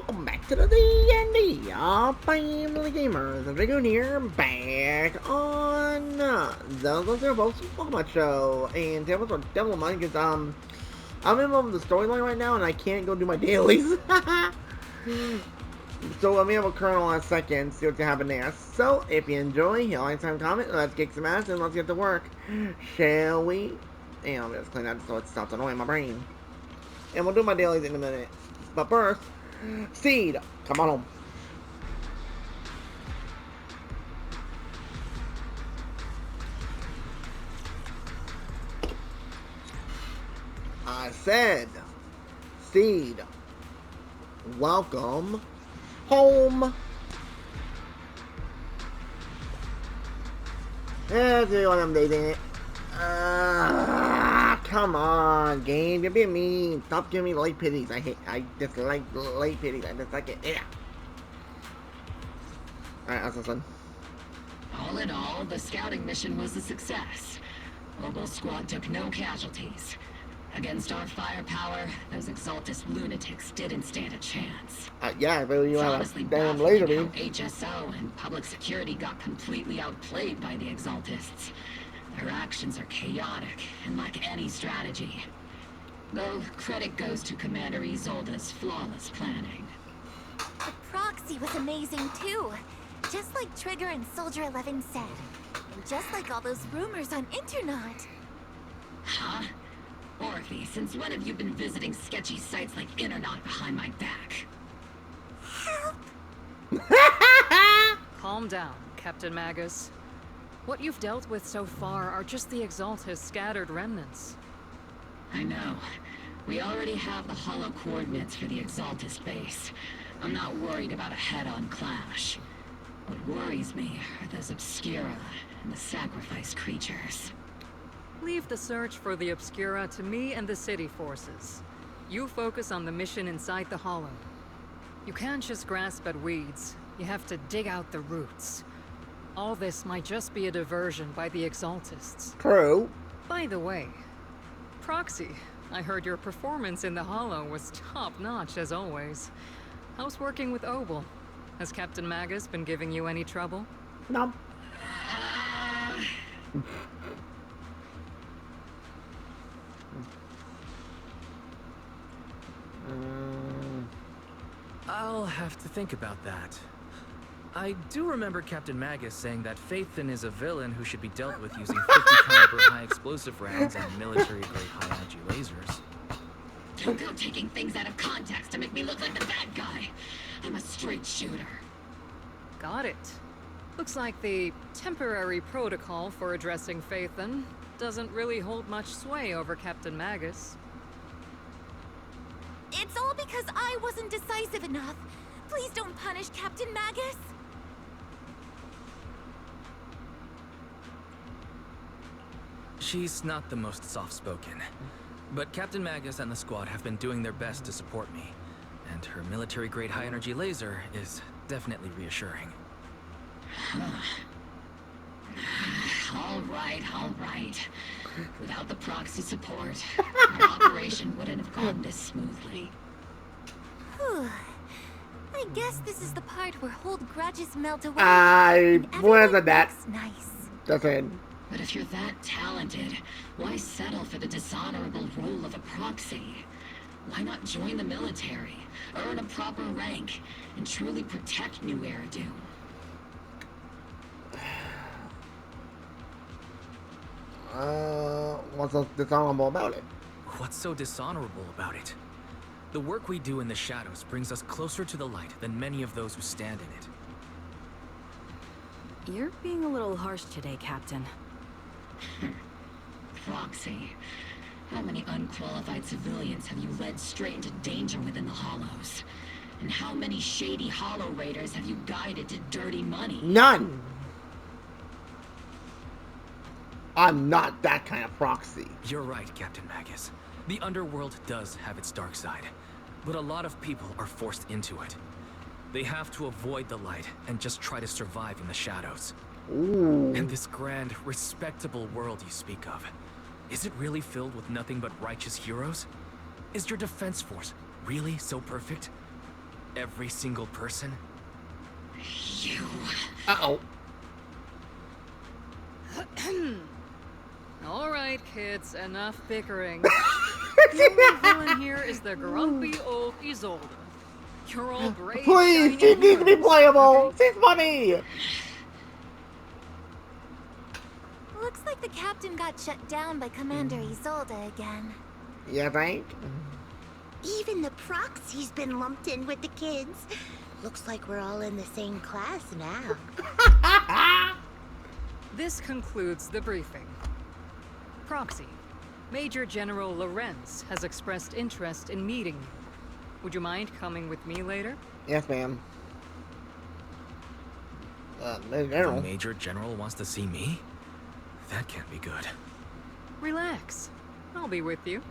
welcome back to the D&D Family Gamers. The Dragoon here, back on Zenless Pokemon Show. And that was a devil of mine because I'm in the middle of the storyline right now and I can't go do my dailies. So let me have a kernel in a second, see what's happening there. So if you enjoy, hit like, time, comment, let's kick some ass and let's get to work, shall we? And let me just clean that so it stops annoying my brain. And we'll do my dailies in a minute. But first, Seed, come on home. I said, Seed, welcome home. That's what I'm dating it. Come on, game. You're being mean. Stop giving me light pitties. I dislike light pitties. I dislike it. Yeah. Alright, that's listen. All in all, the scouting mission was a success. Obel's squad took no casualties. Against our firepower, those Exaltus lunatics didn't stand a chance. Yeah, I really you have a damn laser laser beam. HSO and public security got completely outplayed by the Exaltists. Their actions are chaotic and lack any strategy. Though credit goes to Commander Isolde's flawless planning. The proxy was amazing too. Just like Trigger and Soldier 11 said. And just like all those rumors on Internet. Huh? Orphe, since when have you been visiting sketchy sites like Internet behind my back? Help! Calm down, Captain Magus. What you've dealt with so far are just the Exaltus scattered remnants. I know. We already have the hollow coordinates for the Exaltus base. I'm not worried about a head-on clash. What worries me are those Obscura and the sacrifice creatures. Leave the search for the Obscura to me and the city forces. You focus on the mission inside the Hollow. You can't just grasp at weeds. You have to dig out the roots. All this might just be a diversion by the Exaltists. True. By the way, Proxy, I heard your performance in the Hollow was top-notch as always. How's working with Obel? Has Captain Magus been giving you any trouble? No. I'll have to think about that. I do remember Captain Magus saying that Phaethon is a villain who should be dealt with using 50 caliber high explosive rounds and military-grade high-energy lasers. Don't go taking things out of context to make me look like the bad guy. I'm a straight shooter. Got it. Looks like the temporary protocol for addressing Phaethon doesn't really hold much sway over Captain Magus. It's all because I wasn't decisive enough. Please don't punish Captain Magus. She's not the most soft-spoken, but Captain Magus and the squad have been doing their best to support me, and her military-grade high-energy laser is definitely reassuring. All right. Without the proxy support, our operation wouldn't have gone this smoothly. Whew. I guess this is the part where old grudges melt away. I wasn't that. Nice. Just it. But if you're that talented, why settle for the dishonorable role of a proxy? Why not join the military, earn a proper rank, and truly protect New Eridu? What's so dishonorable about it? What's so dishonorable about it? The work we do in the shadows brings us closer to the light than many of those who stand in it. You're being a little harsh today, Captain. Proxy, how many unqualified civilians have you led straight into danger within the Hollows? And how many shady Hollow Raiders have you guided to dirty money? None. I'm not that kind of proxy. You're right, Captain Magus. The underworld does have its dark side, but a lot of people are forced into it. They have to avoid the light and just try to survive in the shadows. Ooh. And this grand, respectable world you speak of, is it really filled with nothing but righteous heroes? Is your defense force really so perfect? every single person? You... Uh-oh. All right, kids, enough bickering. The only villain here is the grumpy old Isolde. You're all brave, Please, shiny she needs to be heroes, playable. okay? She's funny. Looks like the captain got shut down by Commander Isolde again. You think? Even the proxy's been lumped in with the kids. Looks like we're all in the same class now. This concludes the briefing. Proxy, Major General Lorenz has expressed interest in meeting you. Would you mind coming with me later? Yes, ma'am. Major The General. Major General wants to see me? That can't be good. Relax. I'll be with you.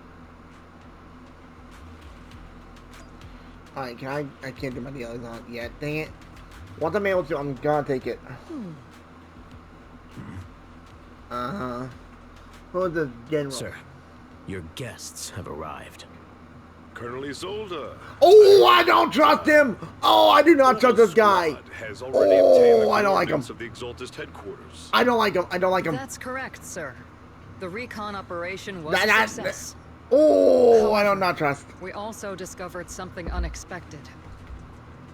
Alright, I can't do my deals on yet. Dang it. Want the mail to, I'm gonna take it. Uh-huh. Who's the general? Sir, your guests have arrived. Colonel Isolde. Oh, I don't trust him! Oh, I do not trust this guy! Has already obtained the Oh, I don't like him. coordinates of the Exaltist headquarters. I don't like him. I don't like him. That's correct, sir. The recon operation was That- a success. Oh, I do not trust. We also discovered something unexpected.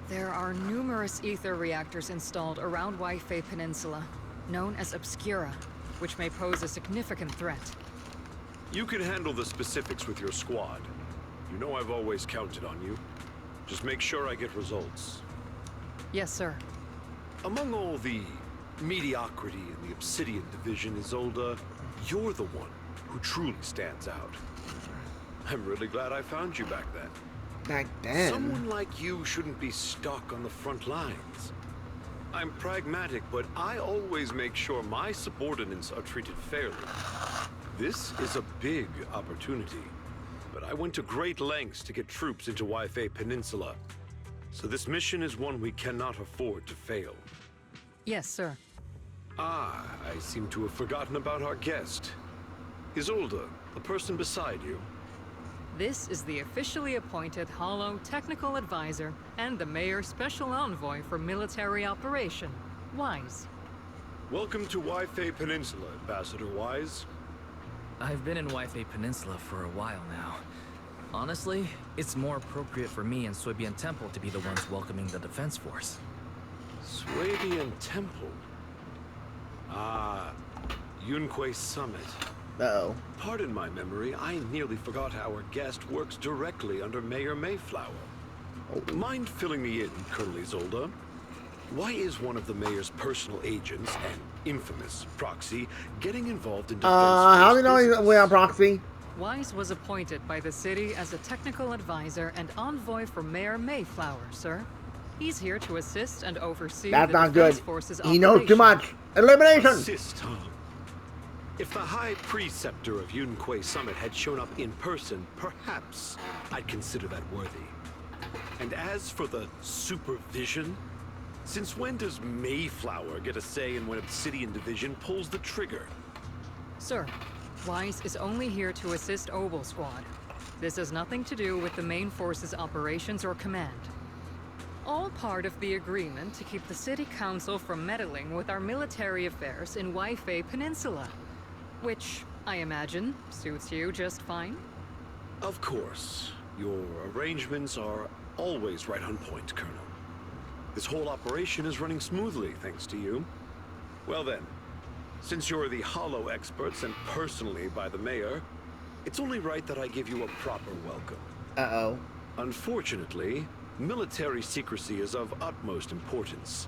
There are numerous ether reactors installed around Wi-Fi Peninsula, known as Obscura, which may pose a significant threat. You can handle the specifics with your squad. You know I've always counted on you. Just make sure I get results. Yes, sir. Among all the mediocrity in the Obsidian division, Isolde, you're the one who truly stands out. I'm really glad I found you back then. Back then. Someone like you shouldn't be stuck on the front lines. I'm pragmatic, but I always make sure my subordinates are treated fairly. This is a big opportunity, but I went to great lengths to get troops into Wi-Fi Peninsula. So this mission is one we cannot afford to fail. Yes, sir. Ah, I seem to have forgotten about our guest. Isolde, the person beside you. This is the officially appointed Hollow Technical Advisor and the Mayor's Special Envoy for Military Operation, Wise. Welcome to Wi-Fi Peninsula, Ambassador Wise. I've been in Wi-Fi Peninsula for a while now. Honestly, it's more appropriate for me and Swibian Temple to be the ones welcoming the Defense Force. Swabian Temple. Ah, Yunque Summit. Uh-oh. Pardon my memory, I nearly forgot our guest works directly under Mayor Mayflower. Mind filling me in, Colonel Isolde? Why is one of the mayor's personal agents, an infamous proxy, getting involved in defense how do you know force he's on proxy? Wise was appointed by the city as a technical advisor and envoy for Mayor Mayflower, sir. He's here to assist and oversee That's the not good. Defense Force's He knows too operation. much. Elimination! Assist, huh? If the High Preceptor of Yunque Summit had shown up in person, perhaps I'd consider that worthy. And as for the supervision, since when does Mayflower get a say in when Obsidian Division pulls the trigger? Sir, Wise is only here to assist Obel Squad. This has nothing to do with the main force's operations or command. All part of the agreement to keep the City Council from meddling with our military affairs in Wi-Fi Peninsula. Which, I imagine, suits you just fine? Of course. Your arrangements are always right on point, Colonel. This whole operation is running smoothly, thanks to you. Well then, since you're the Hollow experts and personally by the Mayor, it's only right that I give you a proper welcome. Uh-oh. Unfortunately, military secrecy is of utmost importance.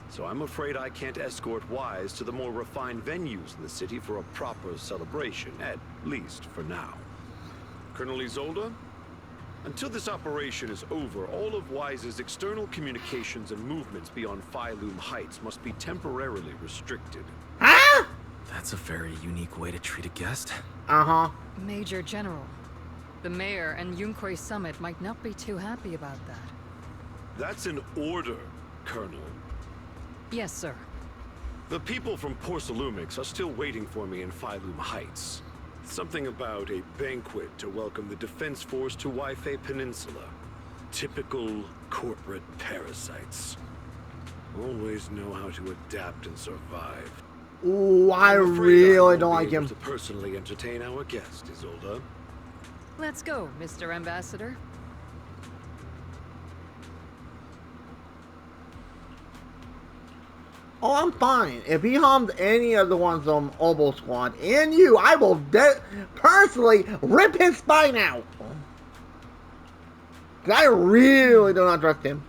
So I'm afraid I can't escort Wise to the more refined venues in the city for a proper celebration, at least for now. Colonel Isolde, until this operation is over, all of Wise's external communications and movements beyond Phylum Heights must be temporarily restricted. Huh? That's a very unique way to treat a guest. Uh-huh. Major General, the Mayor and Yunque Summit might not be too happy about that. That's an order, Colonel. Yes, sir. The people from Porcelumix are still waiting for me in Phylum Heights. Something about a banquet to welcome the Defense Force to Wi-Fi Peninsula. Typical corporate parasites. Always know how to adapt and survive. Ooh, I I'm afraid really won't don't be like able him. to personally entertain our guest, Isolde. Let's go, Mr. Ambassador. Oh, I'm fine. If he harms any of the ones on Oboe Squad and you, I will personally rip his spine out. 'Cause I really do not trust him.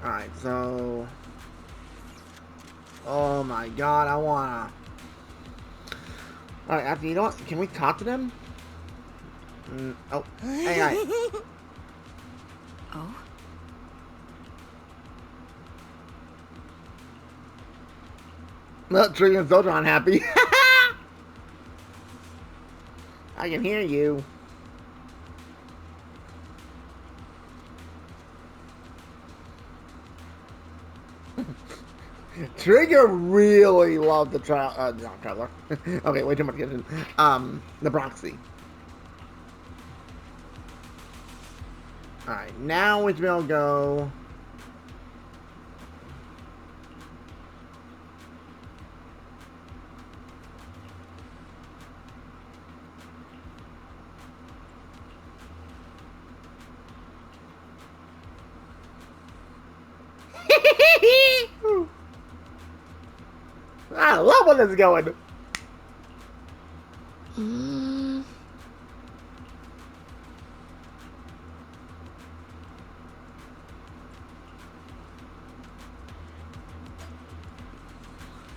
Alright, so... Oh my god, I wanna... Alright, after you know what? Can we talk to them? Oh, hey. Oh? Look, Trigger and Soldier unhappy. I can hear you. Trigger really loved the not Traveler. Okay, way too much attention. The Proxy. Alright, now we will go. I love where this is going.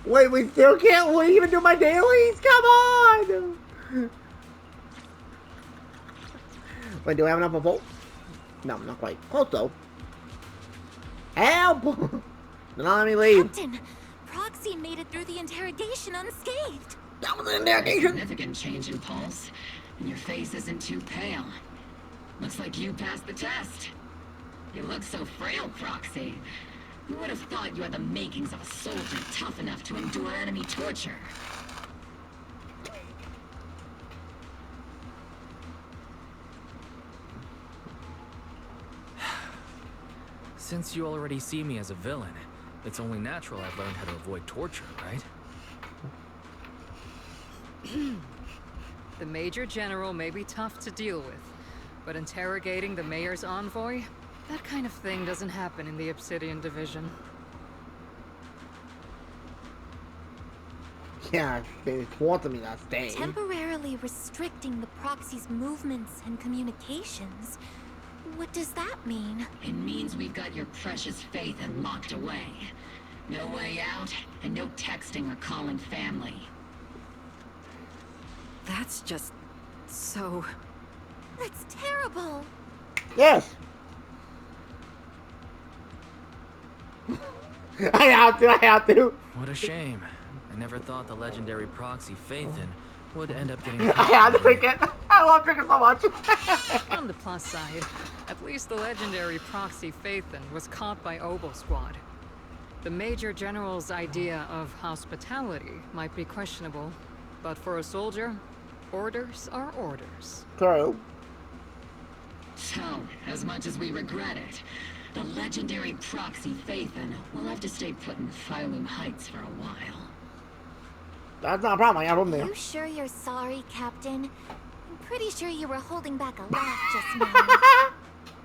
Wait, we still can't even do my dailies? Come on! Wait, do I have enough of both? No, not quite. Close though. Help! Do not let me leave. Captain, Proxy made it through the interrogation unscathed. That was an interrogation. Significant change in pulse, and your face isn't too pale. Looks like you passed the test. You look so frail, Proxy. Who would have thought you had the makings of a soldier tough enough to endure enemy torture? Since you already see me as a villain, it's only natural I've learned how to avoid torture, right? The Major General may be tough to deal with, but interrogating the Mayor's envoy? That kind of thing doesn't happen in the Obsidian Division. Yeah, they wanted me to stay. Temporarily restricting the Proxy's movements and communications. What does that mean? It means we've got your precious Faithin locked away. No way out, and no texting or calling family. That's just... so... That's terrible. Yes. I have to. What a shame. I never thought the legendary proxy Faithin would end up getting... I had to pick it. I love Cricket so much. On the plus side, at least the legendary proxy Faithin was caught by Oboe Squad. The Major General's idea of hospitality might be questionable, but for a soldier, orders are orders. True. So, as much as we regret it, the legendary proxy Faithin will have to stay put in Phylum Heights for a while. That's not a problem. I got him there. You sure you're sorry, Captain? I'm pretty sure you were holding back a laugh just now.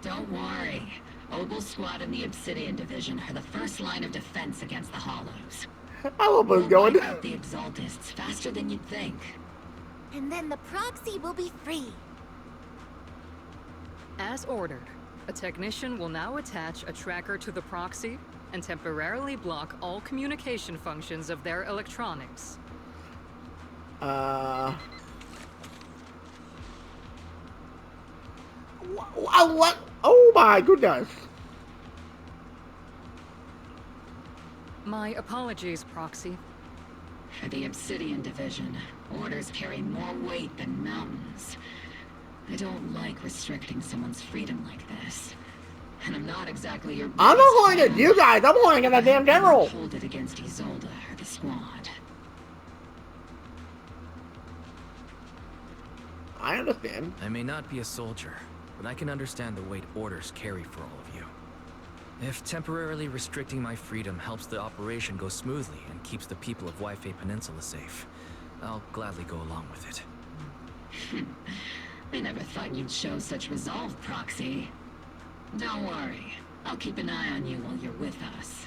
Don't worry. Oboe Squad and the Obsidian Division are the first line of defense against the Hollows. I love where We'll it's going. wipe out the Exaltists faster than you'd think. And then the Proxy will be free. As ordered, a technician will now attach a tracker to the proxy and temporarily block all communication functions of their electronics. What? Oh my goodness. My apologies, Proxy. For the Obsidian Division, orders carry more weight than mountains. I don't like restricting someone's freedom like this. And I'm not exactly your I'm not biggest holding it fan. you guys, I'm holding it at damn I general. won't hold it against Isolde or the squad. I understand. I may not be a soldier, but I can understand the weight orders carry for all of you. If temporarily restricting my freedom helps the operation go smoothly and keeps the people of Waifei Peninsula safe, I'll gladly go along with it. I never thought you'd show such resolve, Proxy. Don't worry. I'll keep an eye on you while you're with us.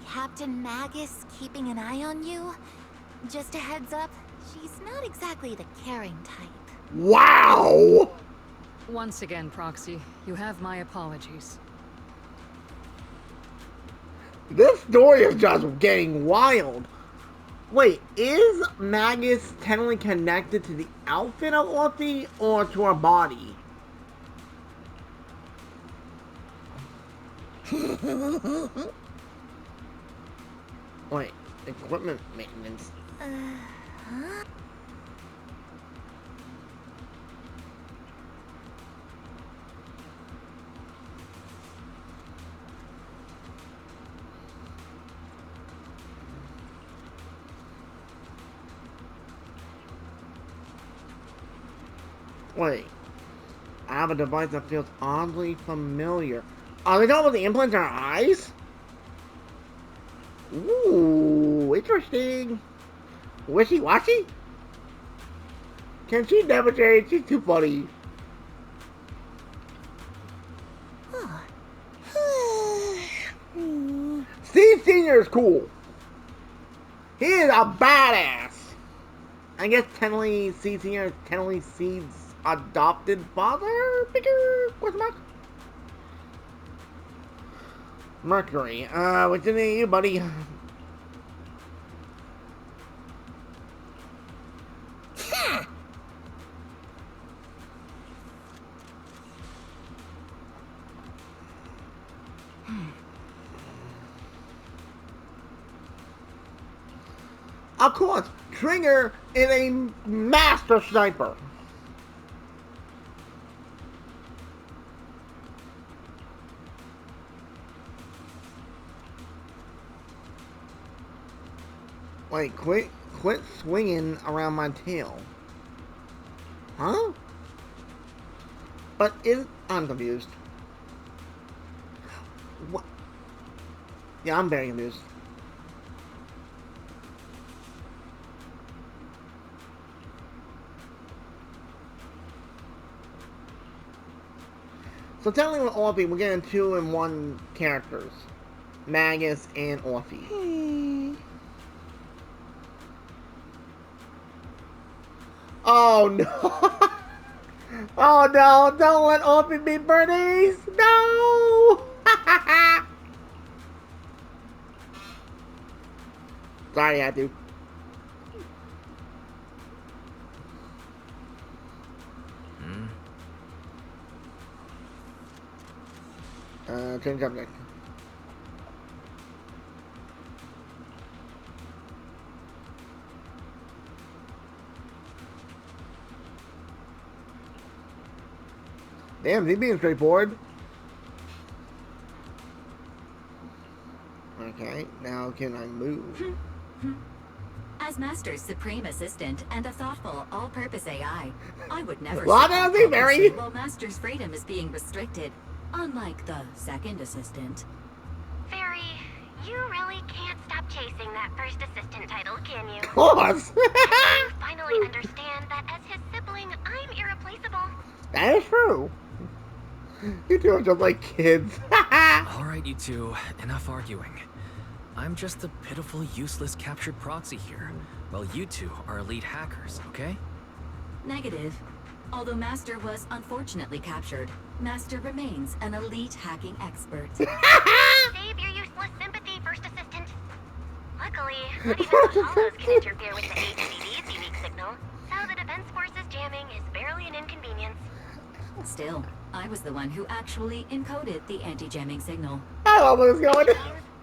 Captain Magus keeping an eye on you? Just a heads up, she's not exactly the caring type. Wow! Once again, Proxy, you have my apologies. This story is just getting wild. Wait, is Magus technically connected to the outfit of Orphe or to her body? Wait, equipment maintenance. Huh? Wait, I have a device that feels oddly familiar. Are they talking about the implants in our eyes? Ooh, interesting. Wishy-washy? Can she never change? She's too funny. Steve Sr. is cool. He is a badass. I guess technically Steve Sr. is technically Steve's adopted father? Bigger? Question mark? Mercury. What's in you, buddy? Of course, Trigger is a master sniper. Wait, quit swinging around my tail. Huh? But I'm confused. What? Yeah, I'm very confused. So technically with Orphe, we're getting 2-in-1 characters. Magus and Orphe. Oh no! Oh no! Don't let Orphe be Bernice! No! Sorry, I had to. Change subject. Damn, he's being straightforward. Okay, now can I move? As Master's supreme assistant and a thoughtful, all-purpose AI, I would never Well, sit that'll on be top very- of while Master's freedom is being restricted, unlike the second assistant. Fairy, you really can't stop chasing that first assistant title, can you? Of course! You finally understand that as his sibling, I'm irreplaceable. That is true. You two are just like kids. Alright, you two, enough arguing. I'm just a pitiful, useless captured proxy here, while you two are elite hackers, okay? Negative. Although Master was unfortunately captured, Master remains an elite hacking expert. Save your useless sympathy, first assistant. Luckily, not even the hollows can interfere with the HCD's unique signal, so the Defense Force's jamming is barely an inconvenience. Still, I was the one who actually encoded the anti-jamming signal. I love where it's going.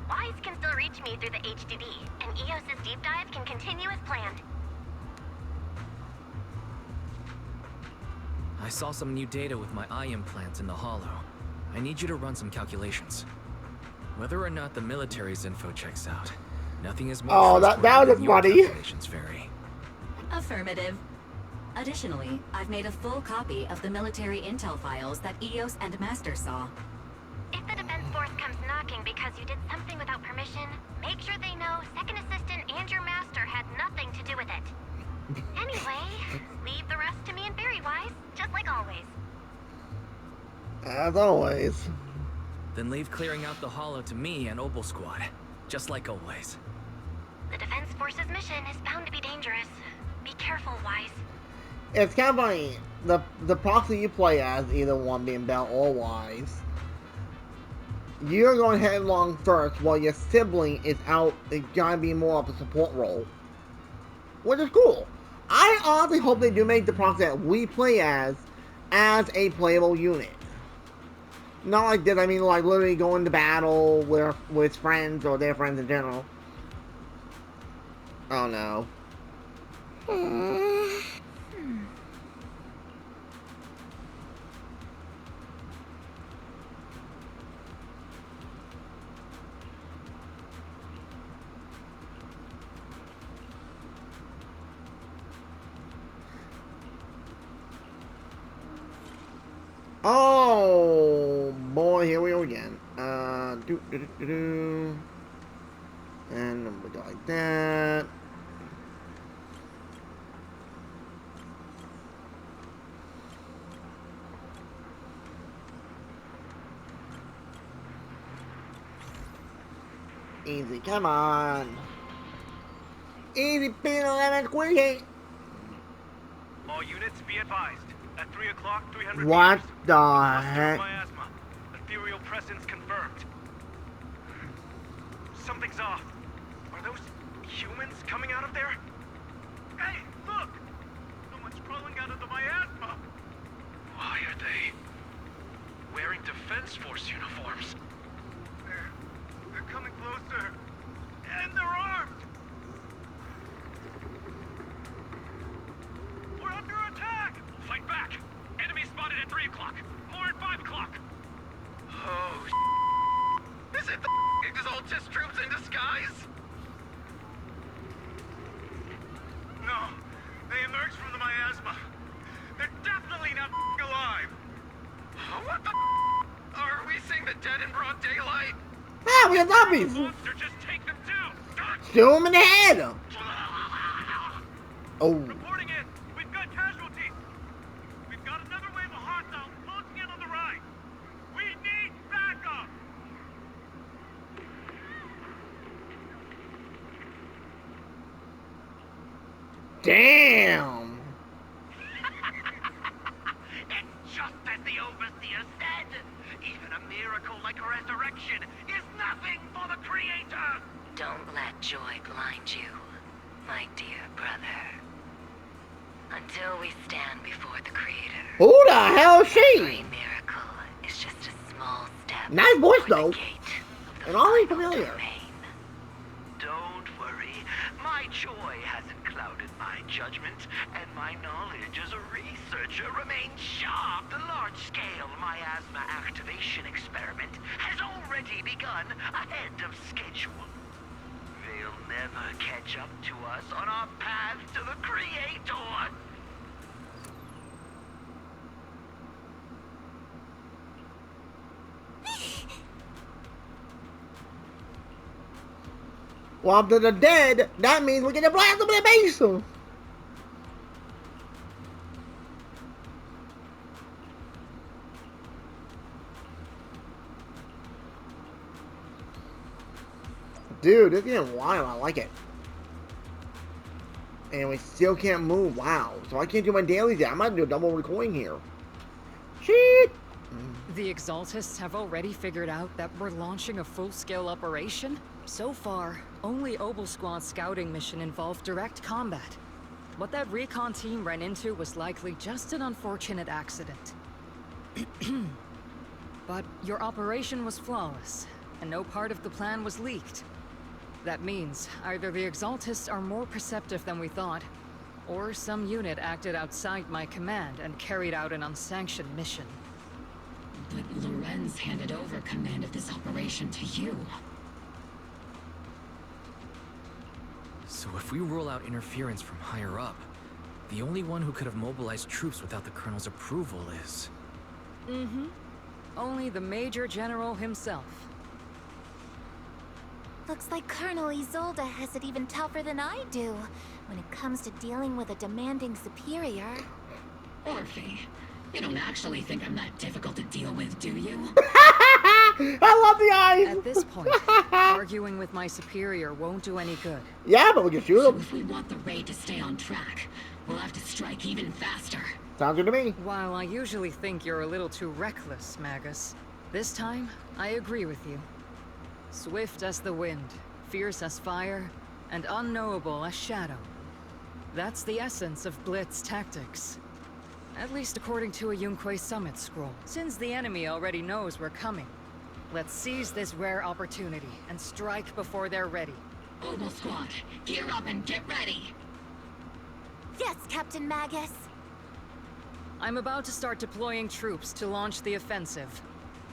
Wise can still read reach me through the HDD, and EOS's deep dive can continue as planned. I saw some new data with my eye implant in the hollow. I need you to run some calculations. Whether or not the military's info checks out, nothing is more trustworthy than your calculations, Fairy. Affirmative. Additionally, I've made a full copy of the military intel files that EOS and Master saw. If the defense force comes knocking because you did something without permission, make sure they know Second Assistant and your Master had nothing to do with it. Anyway, leave the rest to me and Fairy-wise, just like always. As always. Then leave clearing out the hollow to me and Opal Squad, just like always. The Defense Force's mission is bound to be dangerous. Be careful, Wise. It's kind of funny. The proxy you play as, either one being Bell or Wise, you're going headlong first while your sibling is out. It's gotta be more of a support role, which is cool. I honestly hope they do make the proxy that we play as a playable unit. Not like this, I mean like literally going to battle with friends or their friends in general. Oh no. Oh boy, here we go again. And we go like that. Easy, come on. Easy, P11, quick. All units be advised. At 3 o'clock, 300 What meters. the heck? Miasma. Ethereal presence confirmed. Something's off. Are those humans coming out of there? Hey, look! Someone's crawling out of the miasma. Why are they wearing Defense Force uniforms? They're coming closer. And they're armed! We're under attack! Fight back! Enemy spotted at 3 o'clock. More at 5 o'clock. Oh, is it the Exaltus troops in disguise? No. They emerged from the miasma. They're definitely not alive. What the are we seeing the dead in broad daylight? Ah, we have zombies! Monster, just take them down! Shoot him in the head! Oh. Reporting in. We've got casualties. We've got another wave of hostiles closing in on the right. We need backup. Damn! It's just as the Overseer said. Even a miracle like resurrection is nothing for the Creator. Don't let joy blind you, my dear brother. Until we stand before the Creator. Who the hell is Every she? miracle is just a small step. Nice voice toward though. the gate of the And all final familiar. domain. Don't worry. My joy hasn't clouded my judgment, and my knowledge as a researcher remains sharp. The large-scale miasma activation experiment has already begun ahead of schedule. They'll never catch up to us on our path to the Creator. Well, if they're dead, that means we get to blast them in the base. Dude, this is getting wild. I like it. And we still can't move. Wow. So I can't do my dailies yet. I might do a double recording here. Shit. The Exaltists have already figured out that we're launching a full-scale operation? So far, only Opal Squad's scouting mission involved direct combat. What that recon team ran into was likely just an unfortunate accident. But your operation was flawless, and no part of the plan was leaked. That means either the Exaltists are more perceptive than we thought, or some unit acted outside my command and carried out an unsanctioned mission. But Lorenz handed over command of this operation to you. So if we rule out interference from higher up, the only one who could have mobilized troops without the Colonel's approval is... Mm-hmm. Only the Major General himself. Looks like Colonel Isolde has it even tougher than I do when it comes to dealing with a demanding superior. Orphe, you don't actually think I'm that difficult to deal with, do you? I love the eyes! At this point, arguing with my superior won't do any good. Yeah, but we can shoot So him. if we want the raid to stay on track, we'll have to strike even faster. Sounds good to me. While I usually think you're a little too reckless, Magus, this time, I agree with you. Swift as the wind, fierce as fire, and unknowable as shadow. That's the essence of Blitz tactics. At least according to a Yunque Summit scroll. Since the enemy already knows we're coming, let's seize this rare opportunity and strike before they're ready. Oboe Squad, gear up and get ready! Yes, Captain Magus. I'm about to start deploying troops to launch the offensive.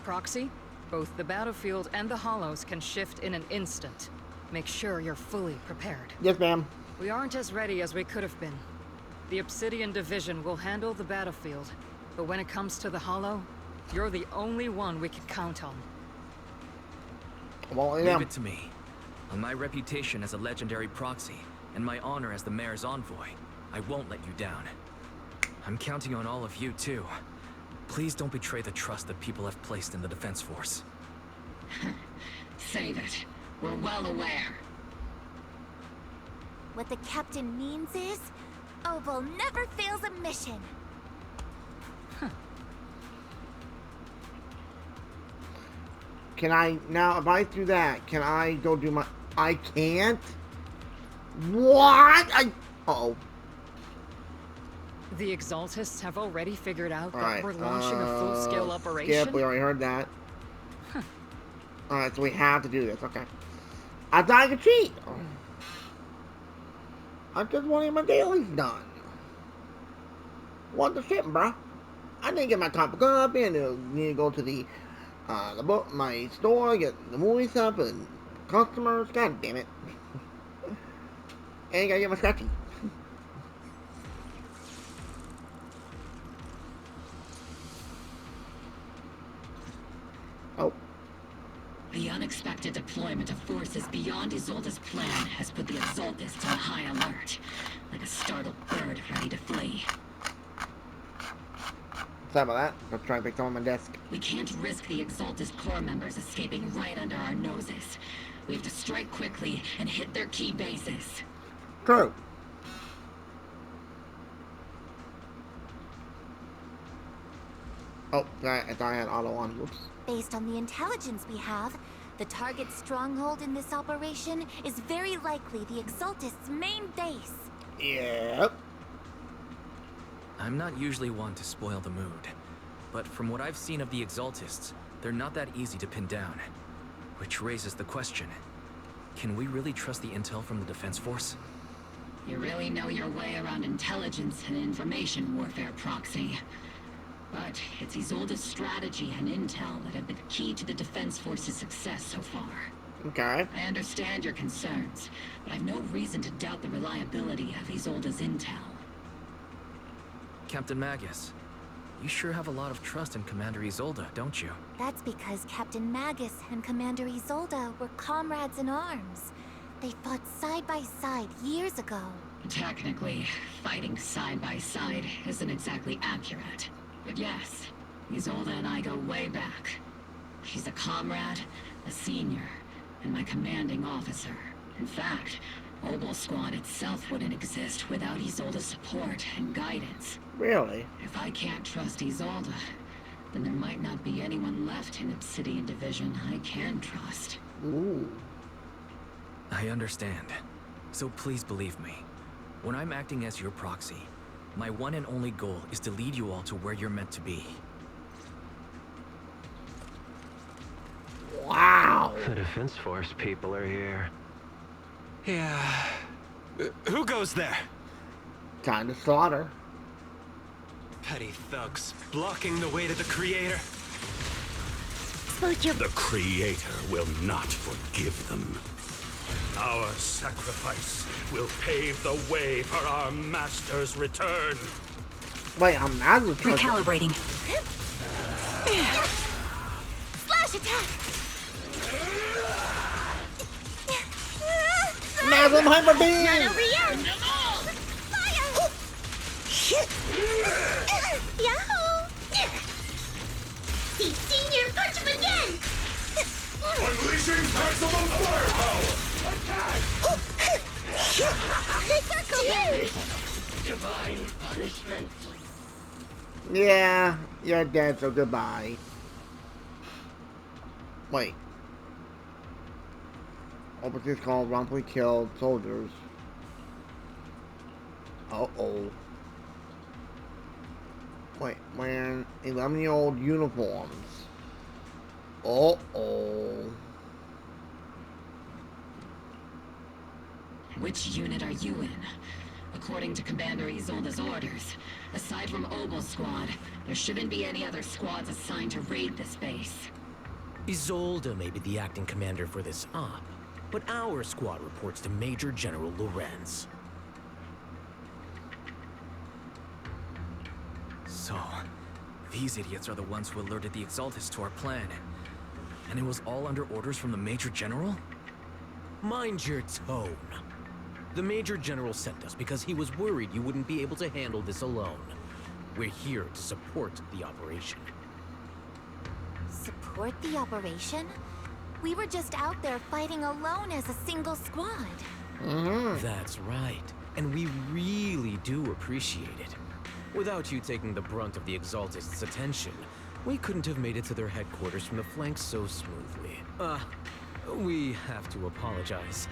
Proxy, both the battlefield and the hollows can shift in an instant. Make sure you're fully prepared. Yes, ma'am. We aren't as ready as we could have been. The Obsidian Division will handle the battlefield, but when it comes to the hollow, you're the only one we can count on. Well, yeah. Leave it to me. On my reputation as a legendary proxy, and my honor as the mayor's envoy, I won't let you down. I'm counting on all of you, too. Please don't betray the trust that people have placed in the Defense Force. Save it. We're well aware. What the captain means is, Oboe never fails a mission. Can I, now, if I do that, can I go do my, I can't? What? Uh-oh. The Exaltists have already figured out that Alright, we're launching a full-scale operation? Skip, we already heard that. Alright, so we have to do this, okay. I thought I could cheat! I just wanted my dailies done. What the shit, bruh? I didn't get my comic up and need to go to the book, my store, get the movie stuff and customers. God damn it. And gotta get my scratchy. Oh. The unexpected deployment of forces beyond Isolde's plan has put the Exaltists on high alert, like a startled bird ready to flee. Sorry about that. I'm trying to pick someone on my desk. We can't risk the Exaltist Corps members escaping right under our noses. We have to strike quickly and hit their key bases. True. Oh, I thought I had auto on. Whoops. Based on the intelligence we have, the target's stronghold in this operation is very likely the Exaltists' main base. Yep. I'm not usually one to spoil the mood, but from what I've seen of the Exaltists, they're not that easy to pin down. Which raises the question, can we really trust the intel from the Defense Force? You really know your way around intelligence and information warfare, Proxy. But it's Isolde's strategy and intel that have been key to the Defense Force's success so far. Okay. I understand your concerns, but I've no reason to doubt the reliability of Isolde's intel. Captain Magus, you sure have a lot of trust in Commander Isolde, don't you? That's because Captain Magus and Commander Isolde were comrades in arms. They fought side by side years ago. Technically, fighting side by side isn't exactly accurate. But yes, Isolde and I go way back. She's a comrade, a senior, and my commanding officer. In fact, Oboe Squad itself wouldn't exist without Isolde's support and guidance. Really? If I can't trust Isolde, then there might not be anyone left in Obsidian Division I can trust. Ooh. I understand. So please believe me. When I'm acting as your proxy, my one and only goal is to lead you all to where you're meant to be. Wow. The Defense Force people are here. Yeah. Who goes there? Time to slaughter. Petty thugs, blocking the way to the Creator. The Creator will not forgive them. Our sacrifice will pave the way for our Master's return. Wait, I'm not recalibrating. Slash attack! Magnum Hyper Beam! Not over yet! Fire! Yahoo! See, Senior, punch him again! Unleashing maximum firepower! Attack! Divine punishment. Yeah, you're dead, so goodbye. Wait. Opportunities called wrongfully killed soldiers. Uh-oh. Wait, wearing 11-year-old uniforms. Uh-oh. Which unit are you in? According to Commander Isolde's orders, aside from Obel's squad, there shouldn't be any other squads assigned to raid this base. Isolde may be the acting commander for this op, but our squad reports to Major General Lorenz. So, these idiots are the ones who alerted the Exaltus to our plan. And it was all under orders from the Major General? Mind your tone. The Major General sent us because he was worried you wouldn't be able to handle this alone. We're here to support the operation. Support the operation? We were just out there fighting alone as a single squad. That's right. And we really do appreciate it. Without you taking the brunt of the Exaltists' attention, we couldn't have made it to their headquarters from the flanks so smoothly. We have to apologize.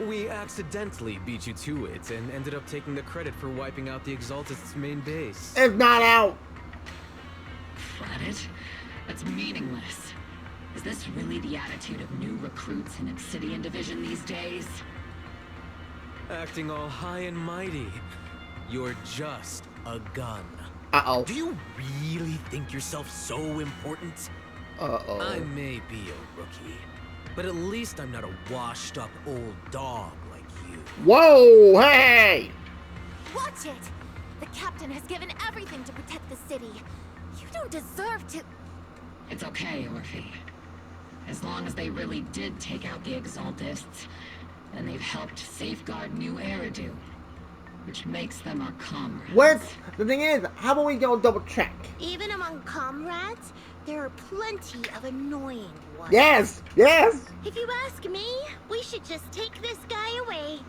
We accidentally beat you to it and ended up taking the credit for wiping out the Exaltists' main base. It's not out! Credit? That's meaningless. Is this really the attitude of new recruits in Obsidian Division these days? Acting all high and mighty. You're just a gun. Uh-oh. Do you really think yourself so important? Uh-oh. I may be a rookie, but at least I'm not a washed-up old dog like you. Whoa! Hey! Watch it! The captain has given everything to protect the city. You don't deserve to... It's okay, Orphe. As long as they really did take out the Exaltists, then they've helped safeguard New Eridu, which makes them our comrades. What? The thing is, how about we go double check? Even among comrades, there are plenty of annoying ones. Yes! Yes! If you ask me, we should just take this guy away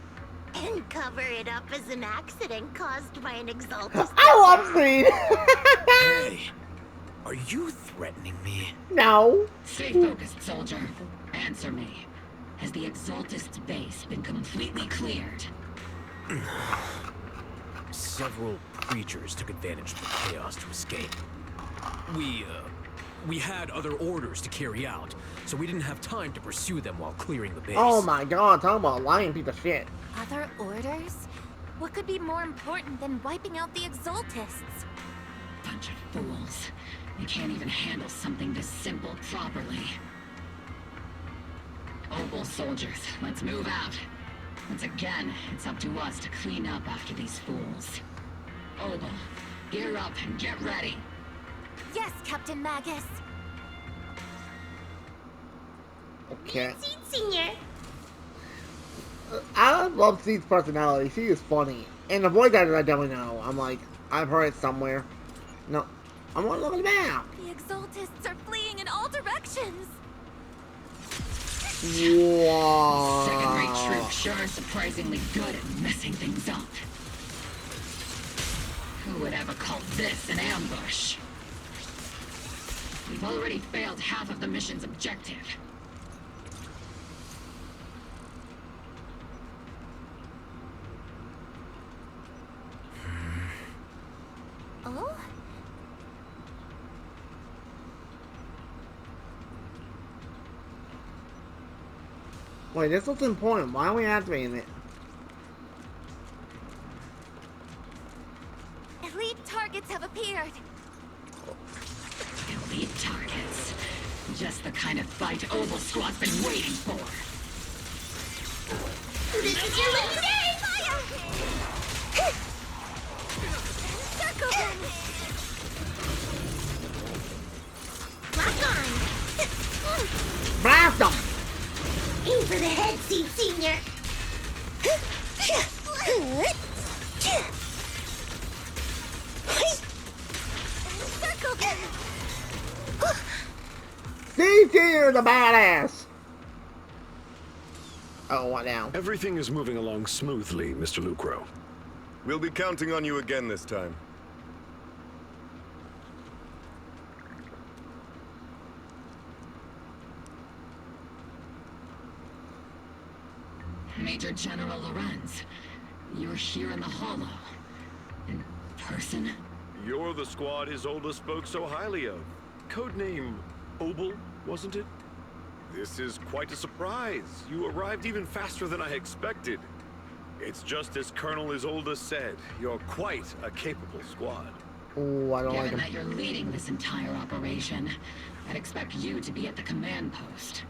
and cover it up as an accident caused by an Exaltus. I love Seed! Hey, are you threatening me? No. Stay focused, soldier. Answer me. Has the Exaltist's base been completely cleared? Several creatures took advantage of the chaos to escape. We had other orders to carry out, so we didn't have time to pursue them while clearing the base. Oh my god, talk about lying piece of shit. Other orders? What could be more important than wiping out the Exaltists? Bunch of fools. They can't even handle something this simple properly. Obel soldiers, let's move out. Once again, it's up to us to clean up after these fools. Obel, gear up and get ready. Yes, Captain Magus. Okay. Seed Senior. I love Seed's personality. She is funny. And the voice actor I definitely know. I'm like, I've heard it somewhere. No. I'm gonna look at the map. The Exaltists are fleeing in all directions. Wow. Second-rate troops sure are surprisingly good at messing things up. Who would ever call this an ambush? We've already failed half of the mission's objective. Oh? Wait, this looks important. Why are we activating it? Elite targets have appeared. Elite targets. Just the kind of fight Oval Squad's been waiting for. This is your last day! Fire! Circle them! Lock on! Blast them! Aim for the head seat, Senior! Circle them! See, Senior, the badass! Oh, what now? Everything is moving along smoothly, Mr. Lucro. We'll be counting on you again this time. Major General Lorenz, you're here in the Hollow. In person? You're the squad his oldest spoke so highly of. Codename Obel, wasn't it? This is quite a surprise. You arrived even faster than I expected. It's just as Colonel Isolde said, you're quite a capable squad. Oh, I don't like Given him. that you're leading this entire operation, I'd expect you to be at the command post.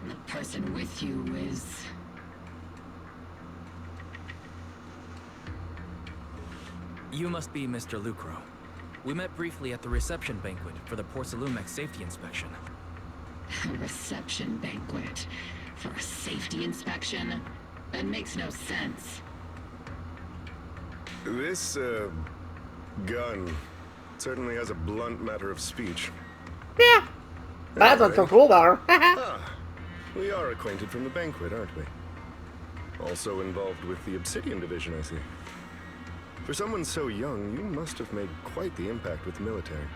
And the person with you is... You must be Mr. Lucro. We met briefly at the reception banquet for the Porcelumex safety inspection. A reception banquet for a safety inspection? That makes no sense. This, gun certainly has a blunt matter of speech. Yeah. That's what's so cool about her. We are acquainted from the banquet, aren't we? Also involved with the Obsidian Division, I see. For someone so young, you must have made quite the impact with the military.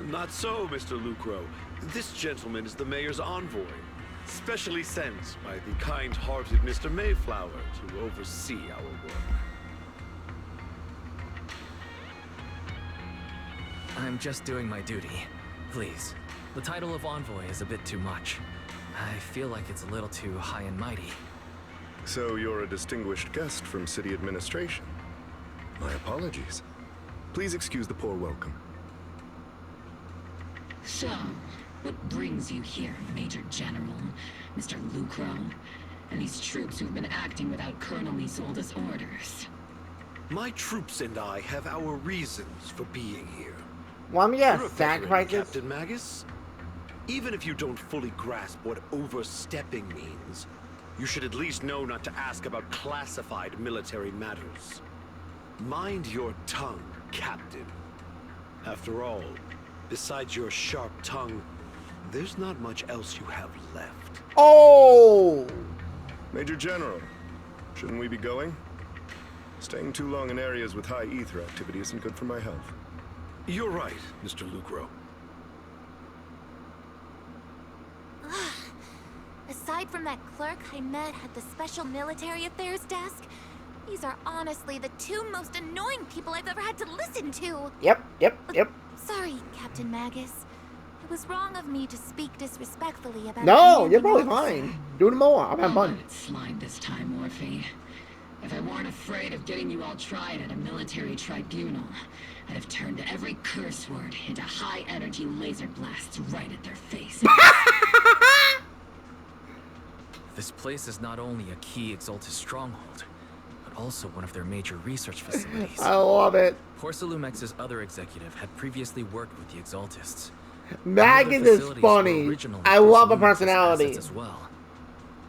Not so, Mr. Lucro. This gentleman is the mayor's envoy, specially sent by the kind-hearted Mr. Mayflower to oversee our work. I'm just doing my duty. Please. The title of envoy is a bit too much. I feel like it's a little too high and mighty. So you're a distinguished guest from city administration. My apologies. Please excuse the poor welcome. So, what brings you here, Major General, Mr. Lucro, and these troops who've been acting without Colonel Isolde's orders? My troops and I have our reasons for being here. Well, yeah, You're a veteran, sacrifices. Captain Magus. Even if you don't fully grasp what overstepping means, you should at least know not to ask about classified military matters. Mind your tongue, Captain. After all, besides your sharp tongue, there's not much else you have left. Oh! Major General, shouldn't we be going? Staying too long in areas with high ether activity isn't good for my health. You're right, Mr. Lucro. Aside from that clerk I met at the Special Military Affairs desk, these are honestly the two most annoying people I've ever had to listen to. Yep. Sorry, Captain Magus. It was wrong of me to speak disrespectfully about... No, you're probably fine. Do it more. I'm having I'll let fun. it slide this time, Morphe. If I weren't afraid of getting you all tried at a military tribunal, I'd have turned every curse word into high-energy laser blasts right at their faces. This place is not only a key Exaltus stronghold, but also one of their major research facilities. I love it. Porcelumex's other executive had previously worked with the Exaltists. Magus is funny. I love the personality. As well.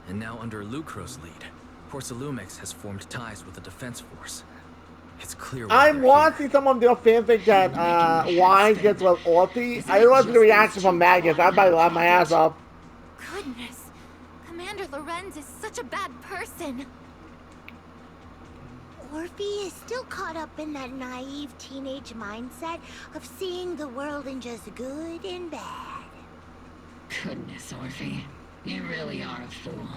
And now under Lucro's lead, Porcelumex has formed ties with the defense force. It's clear. I'm watching someone do a fanfic that Wise gets with Orphe. I watched the reaction from Magus. I about to laugh my ass off. Goodness. Commander Lorenz is such a bad person. Orphe is still caught up in that naive teenage mindset of seeing the world in just good and bad. Goodness, Orphe. You really are a fool.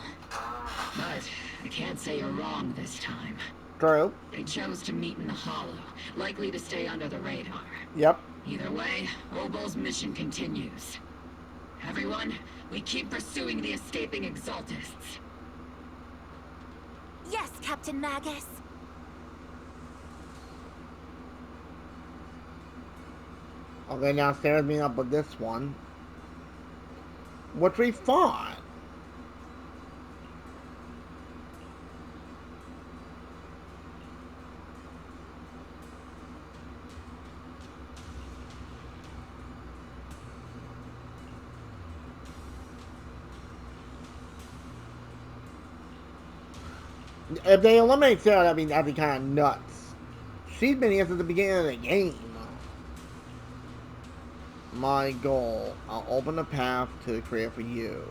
But I can't say you're wrong this time. True. They chose to meet in the Hollow, likely to stay under the radar. Yep. Either way, Obel's mission continues. Everyone, we keep pursuing the escaping Exaltists. Yes, Captain Magus. Okay, now Sarah's meeting up with this one. Which we fought. If they eliminate Sarah, that'd be kind of nuts. She's been here since the beginning of the game. My goal. I'll open the path to the creator for you.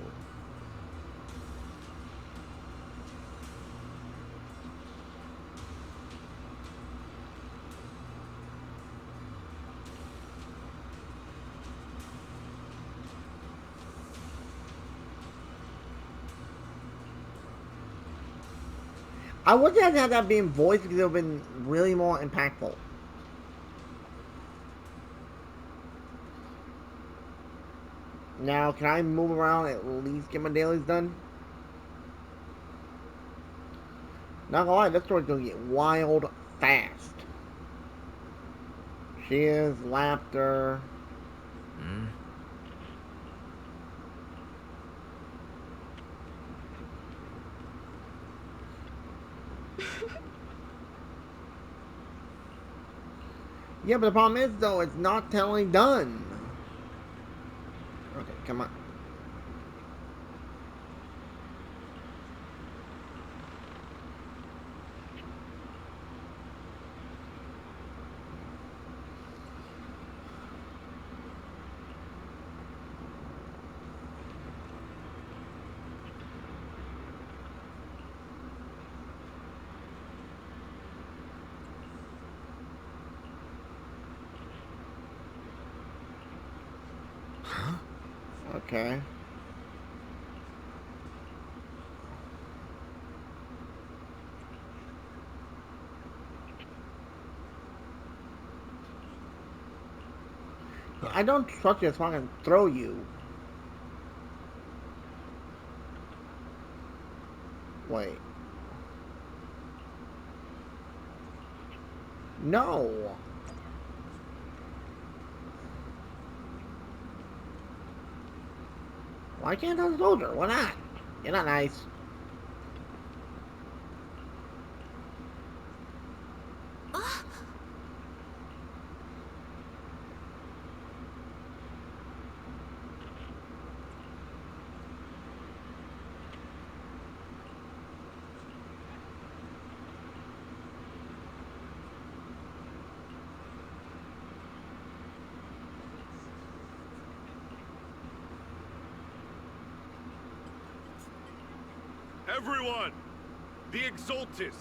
I wish I had that being voiced because it would have been really more impactful. Now, can I move around and at least get my dailies done? Not gonna lie, this story's gonna get wild fast. Cheers, laughter. Yeah, but the problem is, though, it's not totally done. Okay, come on. Okay. I don't trust you, so I'm gonna throw you. Wait. No. Why can't I soldier? Why not? You're not nice. Everyone! The Exaltists,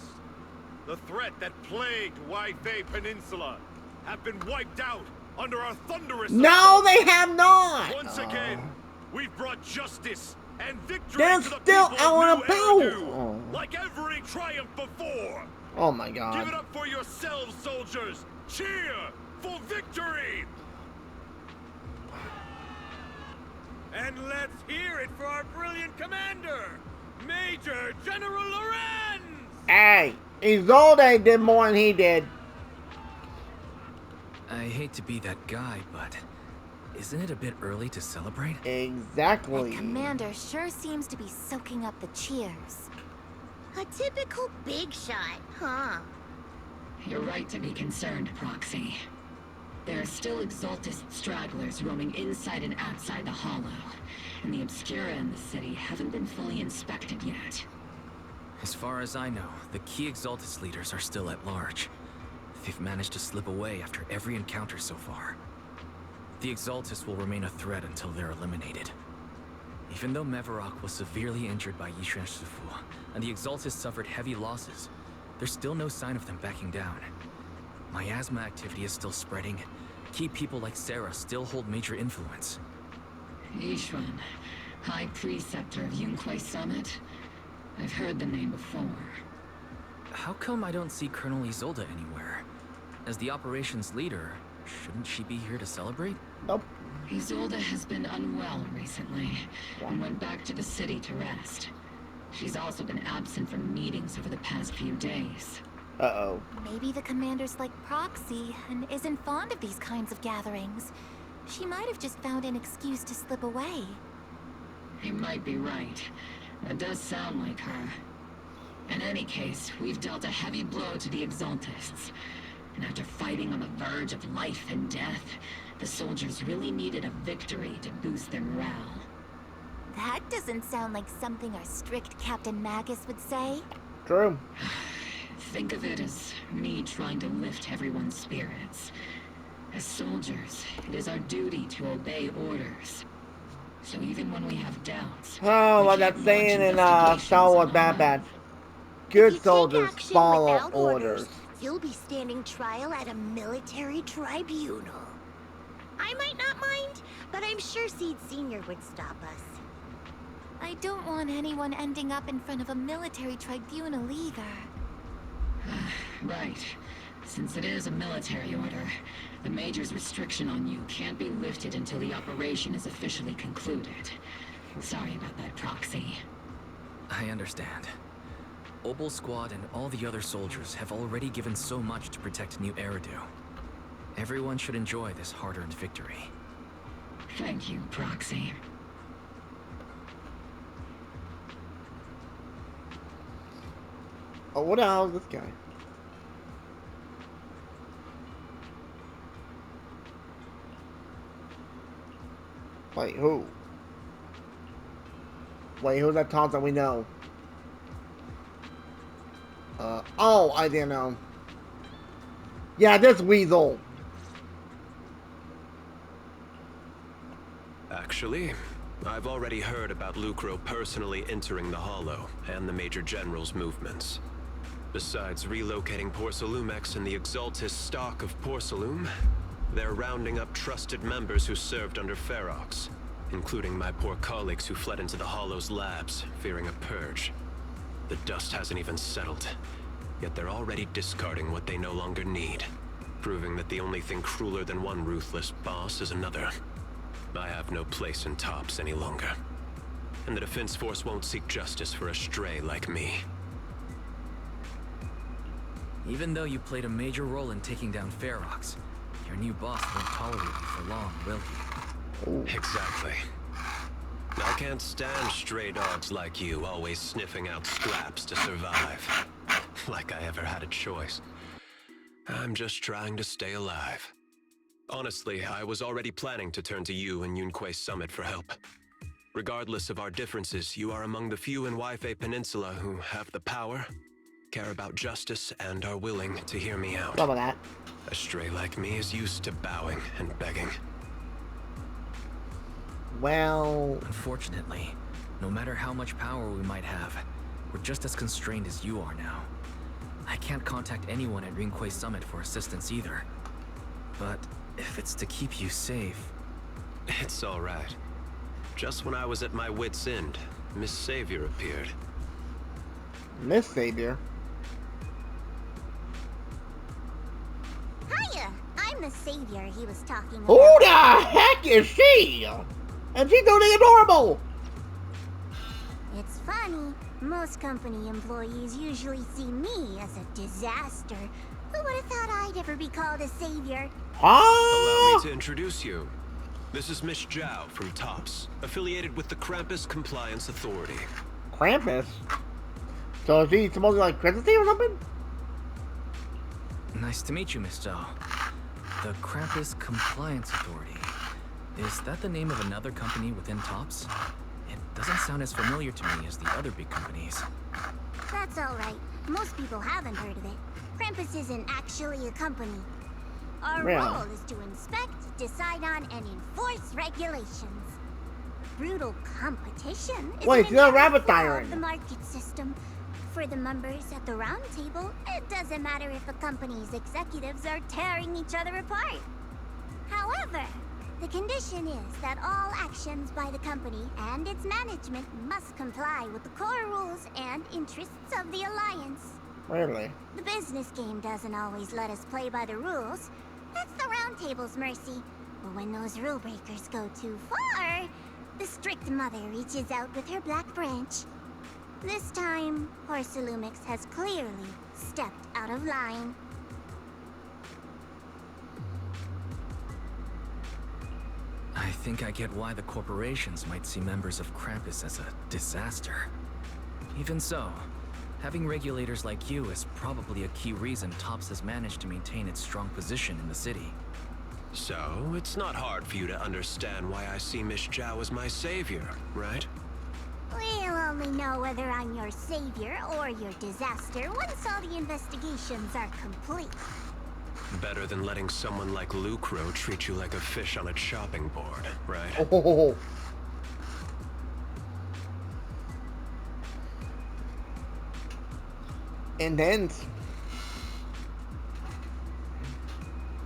the threat that plagued Waifei Peninsula, have been wiped out under our thunderous No, assault. they have not! Once again, we've brought justice and victory They're to the still people out of and New about! Eridu, like every triumph before! Oh my god. Give it up for yourselves, soldiers! Cheer for victory! And let's hear it for our brilliant commander, Major General Lorenz! Hey, Isolde did more than he did. I hate to be that guy, but isn't it a bit early to celebrate? Exactly. The commander sure seems to be soaking up the cheers. A typical big shot, huh? You're right to be concerned, Proxy. There are still Exaltist stragglers roaming inside and outside the Hollow, and the Obscura in the city haven't been fully inspected yet. As far as I know, the key Exaltist leaders are still at large. They've managed to slip away after every encounter so far. The Exaltists will remain a threat until they're eliminated. Even though Mevarok was severely injured by Yishan Shifu, and the Exaltists suffered heavy losses, there's still no sign of them backing down. Miasma activity is still spreading. Key people like Sarah still hold major influence. Yishuan, High Preceptor of Yunquai Summit? I've heard the name before. How come I don't see Colonel Isolde anywhere? As the operations leader, Shouldn't she be here to celebrate? Nope. Isolde has been unwell recently and went back to the city to rest. She's also been absent from meetings over the past few days. Uh-oh. Maybe the commander's like Proxy and isn't fond of these kinds of gatherings. She might have just found an excuse to slip away. You might be right. That does sound like her. In any case, we've dealt a heavy blow to the Exaltists. And after fighting on the verge of life and death, the soldiers really needed a victory to boost their morale. That doesn't sound like something our strict Captain Magus would say. True. Think of it as me trying to lift everyone's spirits. As soldiers, it is our duty to obey orders. So even when we have doubts... Oh, like that saying in Star Wars Bad Batch. Good soldiers follow orders. You'll be standing trial at a military tribunal. I might not mind, but I'm sure Seed Senior would stop us. I don't want anyone ending up in front of a military tribunal either. Right. Since it is a military order, the Major's restriction on you can't be lifted until the operation is officially concluded. Sorry about that, Proxy. I understand. Obel Squad and all the other soldiers have already given so much to protect New Eridu. Everyone should enjoy this hard-earned victory. Thank you, Proxy. Oh, what the hell is this guy? Wait, who? Wait, who's that Tom that we know? Oh, I didn't know. Yeah, this Weasel. Actually, I've already heard about Lucro personally entering the Hollow and the Major General's movements. Besides relocating Porcelumex and the Exaltist stock of Porcelum, they're rounding up trusted members who served under Ferox, including my poor colleagues who fled into the Hollow's labs, fearing a purge. The dust hasn't even settled, yet they're already discarding what they no longer need, proving that the only thing crueler than one ruthless boss is another. I have no place in Tops any longer, and the Defense Force won't seek justice for a stray like me. Even though you played a major role in taking down Ferox, your new boss won't tolerate you for long, will he? Exactly. I can't stand stray dogs like you always sniffing out scraps to survive. Like I ever had a choice. I'm just trying to stay alive. Honestly, I was already planning to turn to you and Yunquei Summit for help. Regardless of our differences, you are among the few in Waifei Peninsula who have the power, care about justice, and are willing to hear me out. How about that? A stray like me is used to bowing and begging. Well... Unfortunately, no matter how much power we might have, we're just as constrained as you are now. I can't contact anyone at Yunquei Summit for assistance either. But if it's to keep you safe... It's all right. Just when I was at my wit's end, Miss Savior appeared. Miss Savior? Hiya! I'm the savior he was talking about. Who the heck is she? And she's totally adorable! It's funny. Most company employees usually see me as a disaster. Who would have thought I'd ever be called a savior? Allow me to introduce you. This is Miss Zhao from Tops, affiliated with the Krampus Compliance Authority. Krampus? So is he supposed to be like Christmas or something? Nice to meet you, Miss Zhao. The Krampus Compliance Authority. Is that the name of another company within Tops? It doesn't sound as familiar to me as the other big companies. That's alright. Most people haven't heard of it. Krampus isn't actually a company. Our role is to inspect, decide on, and enforce regulations. Brutal competition is Wait, an you're a inherent rabbit flaw siren. of the market system. For the members at the round table, it doesn't matter if a company's executives are tearing each other apart. However, the condition is that all actions by the company and its management must comply with the core rules and interests of the Alliance. Really? The business game doesn't always let us play by the rules, That's the Round Table's mercy. But when those rule breakers go too far, the strict mother reaches out with her black branch. This time, Horsalumix has clearly stepped out of line. I think I get why the corporations might see members of Krampus as a disaster. Even so, having regulators like you is probably a key reason TOPS has managed to maintain its strong position in the city. So, it's not hard for you to understand why I see Miss Zhao as my savior, right? We'll only know whether I'm your savior or your disaster once all the investigations are complete. Better than letting someone like Lucro treat you like a fish on a chopping board, right? Oh. Intense.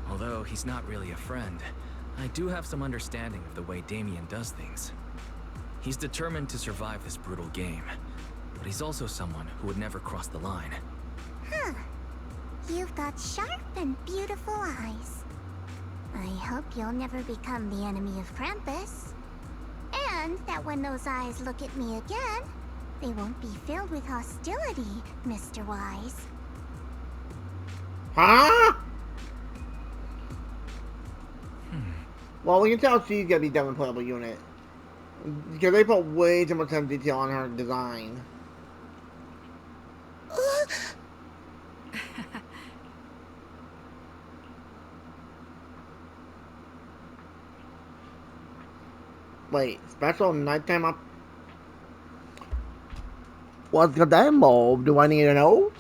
Although he's not really a friend, I do have some understanding of the way Damien does things. He's determined to survive this brutal game, but he's also someone who would never cross the line. Huh. You've got sharp and beautiful eyes. I hope you'll never become the enemy of Krampus. And that when those eyes look at me again, they won't be filled with hostility, Mr. Wise. Huh? Well, we can tell she's gonna be done with playable unit. Because they put way too much time detail on her design. Wait, special nighttime up? What's the demo? Do I need to know?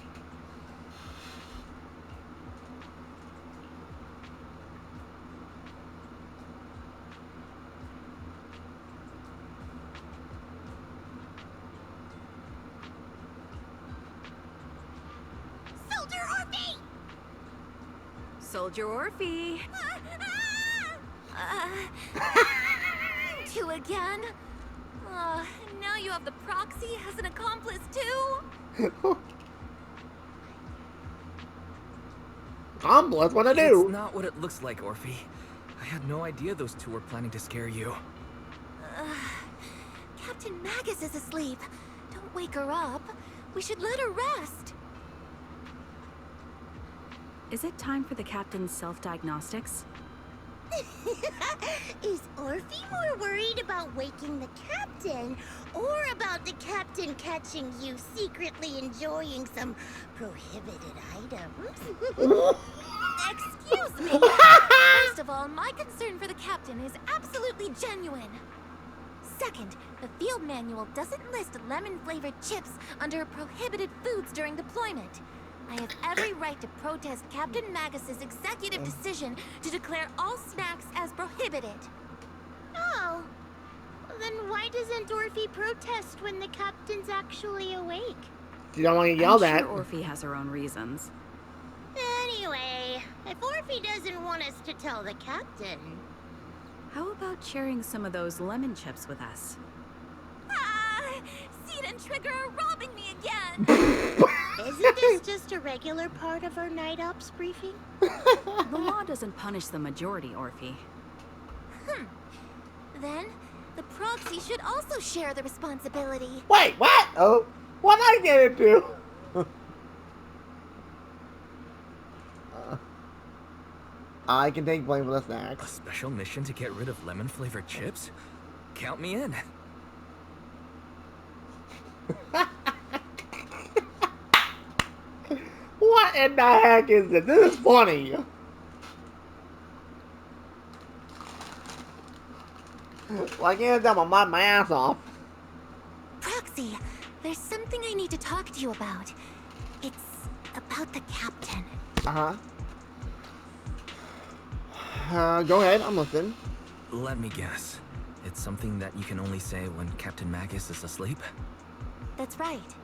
Soldier Orphe! Two again? Now you have the proxy as an accomplice too? Accomplice? What I do? It's not what it looks like, Orphe. I had no idea those two were planning to scare you. Captain Magus is asleep. Don't wake her up. We should let her rest. Is it time for the captain's self-diagnostics? Is Orphe more worried about waking the captain, or about the captain catching you secretly enjoying some prohibited items? Excuse me! First of all, my concern for the captain is absolutely genuine. Second, the field manual doesn't list lemon-flavored chips under prohibited foods during deployment. I have every right to protest Captain Magus's executive decision to declare all snacks as prohibited. Oh. Then why doesn't Orphe protest when the captain's actually awake? You don't want to get yelled at. I'm sure Orphe has her own reasons. Anyway, if Orphe doesn't want us to tell the captain... How about sharing some of those lemon chips with us? Seed and Trigger are robbing me again! Isn't this just a regular part of our night ops briefing? The law doesn't punish the majority, Orphe. Then, the proxy should also share the responsibility. Wait, what? Oh, what I get into? I can take blame for the snacks. A special mission to get rid of lemon-flavored chips? Count me in. What in the heck is this? This is funny. Well, I can't tell my ass off. Proxy, there's something I need to talk to you about. It's about the captain. Go ahead, I'm listening. Let me guess. It's something that you can only say when Captain Magus is asleep? That's right.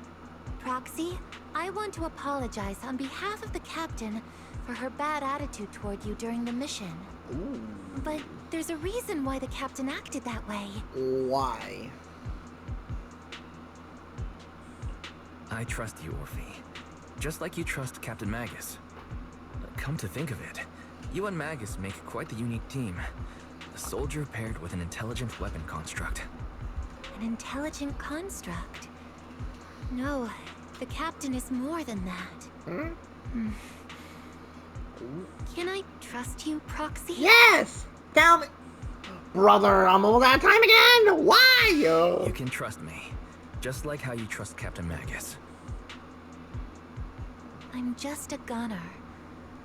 Proxy, I want to apologize on behalf of the captain for her bad attitude toward you during the mission. Ooh. But there's a reason why the captain acted that way. Why? I trust you, Orphe. Just like you trust Captain Magus. Come to think of it, You and Magus make quite the unique team. A soldier paired with an intelligent weapon construct. An intelligent construct? No, the captain is more than that. Can I trust you, Proxy? Yes! Tell me. Brother, I'm almost out of time again! Why? You can trust me. Just like how you trust Captain Magus. I'm just a gunner.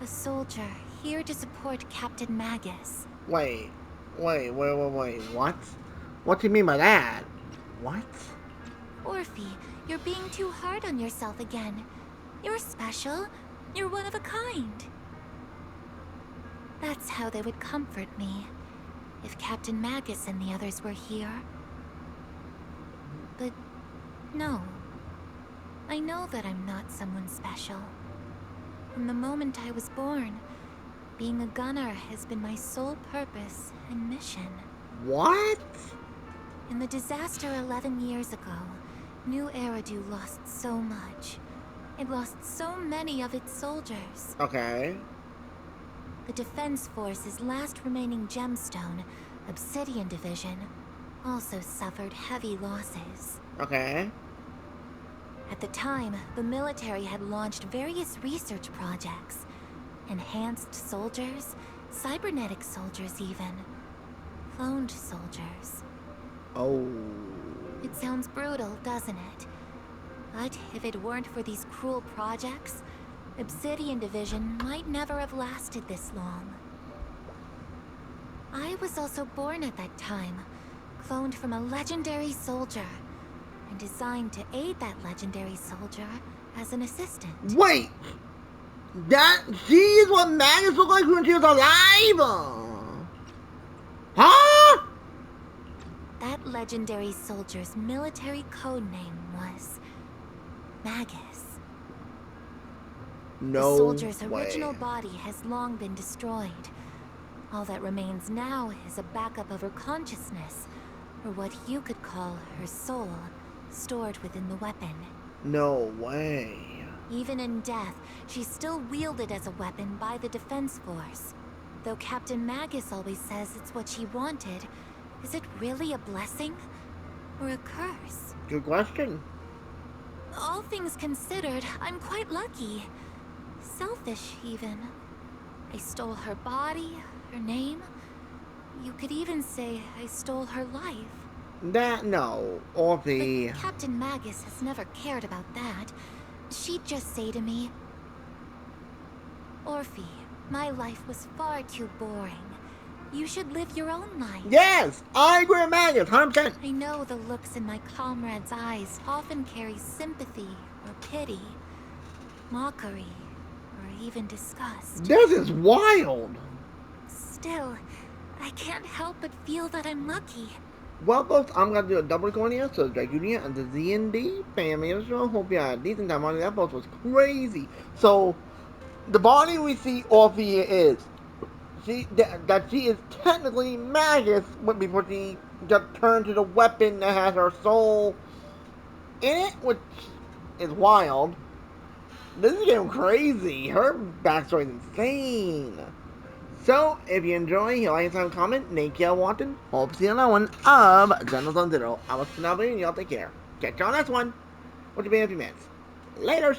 A soldier, here to support Captain Magus. Wait. What? What do you mean by that? What? Orphe, you're being too hard on yourself again. You're special. You're one of a kind. That's how they would comfort me. If Captain Magus and the others were here. But no. I know that I'm not someone special. From the moment I was born, being a gunner has been my sole purpose and mission. What? In the disaster 11 years ago, New Eridu lost so much. It lost so many of its soldiers. Okay. The Defense Force's last remaining gemstone, Obsidian Division, also suffered heavy losses. Okay. At the time, the military had launched various research projects. Enhanced soldiers, cybernetic soldiers even. Cloned soldiers. Oh. It sounds brutal, doesn't it? But if it weren't for these cruel projects, Obsidian Division might never have lasted this long. I was also born at that time, cloned from a legendary soldier, and designed to aid that legendary soldier as an assistant. Wait! She is what Magus looked like when she was alive? Huh? That legendary soldier's military code name was Magus. No The soldier's way. original body has long been destroyed. All that remains now is a backup of her consciousness, or what you could call her soul, stored within the weapon. No way. Even in death, she's still wielded as a weapon by the Defense Force. Though Captain Magus always says it's what she wanted, is it really a blessing? Or a curse? Good question. All things considered, I'm quite lucky. Selfish, even. I stole her body, her name. You could even say I stole her life. No. Orphe. But Captain Magus has never cared about that. She'd just say to me, Orphe, my life was far too boring. You should live your own life. Yes! I agree with Magus, 100%. I know the looks in my comrades' eyes often carry sympathy or pity, mockery, or even disgust. This is wild. Still, I can't help but feel that I'm lucky. Well, folks, I'm going to do a double recording here, so Dragunia and the Z&D family of the show. Hope you had a decent time on it. That post was crazy. So, the body we see Orphe is, that she is technically Magus before she got turned to the weapon that has her soul in it, which is wild. This is getting crazy. Her backstory is insane. So, if you enjoy, hit like and comment, Nate Kiel Wanted. Hope to see you on that one of Zenless on Zero. I was Snubby and y'all take care. Catch you on this one. What's your been in a few minutes. Laters.